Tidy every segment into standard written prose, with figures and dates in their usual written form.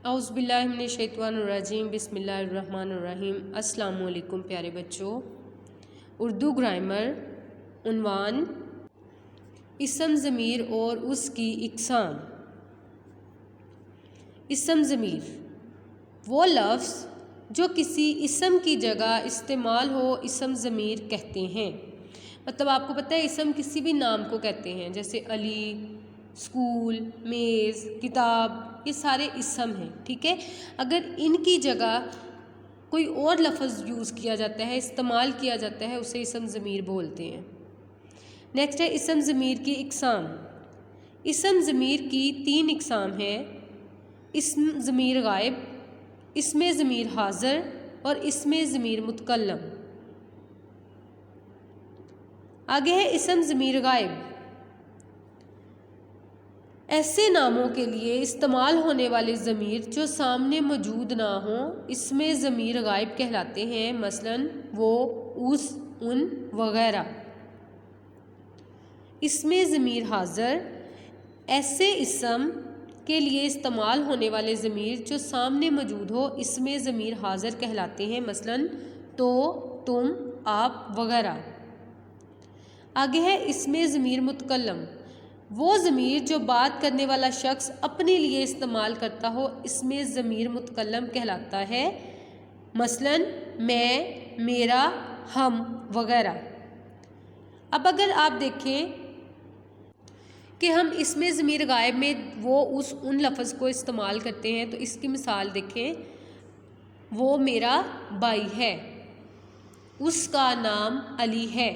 اعوذ باللہ من الشیطان الرجیم، بسم اللہ الرحمن الرحیم۔ السلام علیکم پیارے بچوں۔ اردو گرامر عنوان اسم ضمیر اور اس کی اقسام۔ اسم ضمیر وہ لفظ جو کسی اسم کی جگہ استعمال ہو اسم ضمیر کہتے ہیں۔ مطلب آپ کو پتہ ہے اسم کسی بھی نام کو کہتے ہیں، جیسے علی، اسکول، میز، کتاب، یہ سارے اسم ہیں، ٹھیک ہے۔ اگر ان کی جگہ کوئی اور لفظ یوز کیا جاتا ہے، استعمال کیا جاتا ہے، اسے اسم ضمیر بولتے ہیں۔ نیکسٹ ہے اسم ضمیر کی اقسام۔ اسم ضمیر کی 3 اقسام ہیں: اسم ضمیر غائب، اسم ضمیر حاضر اور اسم ضمیر متکلم۔ آگے ہے اسم ضمیر غائب۔ ایسے ناموں کے لیے استعمال ہونے والے ضمیر جو سامنے موجود نہ ہوں اسم ضمیر غائب کہلاتے ہیں، مثلاً وہ، اس، ان وغیرہ۔ اسم ضمیر حاضر ایسے اسم کے لیے استعمال ہونے والے ضمیر جو سامنے موجود ہو اسم ضمیر حاضر کہلاتے ہیں، مثلاً تو، تم، آپ وغیرہ۔ آگے ہے اسم ضمیر متکلم۔ وہ ضمیر جو بات کرنے والا شخص اپنے لیے استعمال کرتا ہو اسم ضمیر متکلم کہلاتا ہے، مثلاً میں، میرا، ہم وغیرہ۔ اب اگر آپ دیکھیں کہ ہم اسم ضمیر غائب میں وہ، اس، ان لفظ کو استعمال کرتے ہیں تو اس کی مثال دیکھیں: وہ میرا بھائی ہے، اس کا نام علی ہے،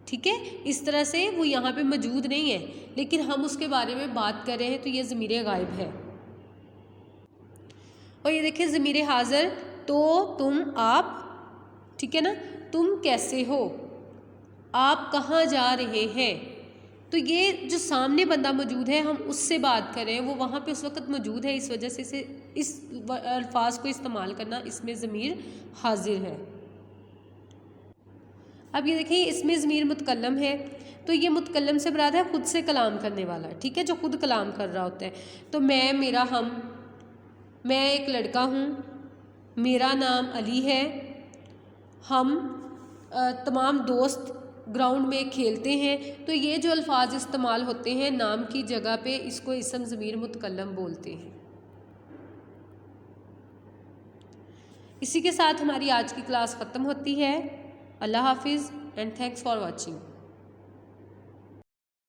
ٹھیک ہے۔ اس طرح سے وہ یہاں پہ موجود نہیں ہے لیکن ہم اس کے بارے میں بات کر رہے ہیں تو یہ ضمیر غائب ہے۔ اور یہ دیکھیں ضمیر حاضر: تو، تم، آپ، ٹھیک ہے نا۔ تم کیسے ہو، آپ کہاں جا رہے ہیں، تو یہ جو سامنے بندہ موجود ہے ہم اس سے بات کر رہے ہیں، وہ وہاں پہ اس وقت موجود ہے، اس وجہ سے اس الفاظ کو استعمال کرنا اسم ضمیر حاضر ہے۔ اب یہ دیکھیں اسم ضمیر متکلم ہے تو یہ متکلم سے مراد ہے خود سے کلام کرنے والا، ٹھیک ہے، جو خود کلام کر رہا ہوتا ہے۔ تو میں، میرا، ہم، میں ایک لڑکا ہوں، میرا نام علی ہے، ہم تمام دوست گراؤنڈ میں کھیلتے ہیں، تو یہ جو الفاظ استعمال ہوتے ہیں نام کی جگہ پہ اس کو اسم ضمیر متکلم بولتے ہیں۔ اسی کے ساتھ ہماری آج کی کلاس ختم ہوتی ہے۔ اللہ حافظ اینڈ تھینکس فار واچنگ۔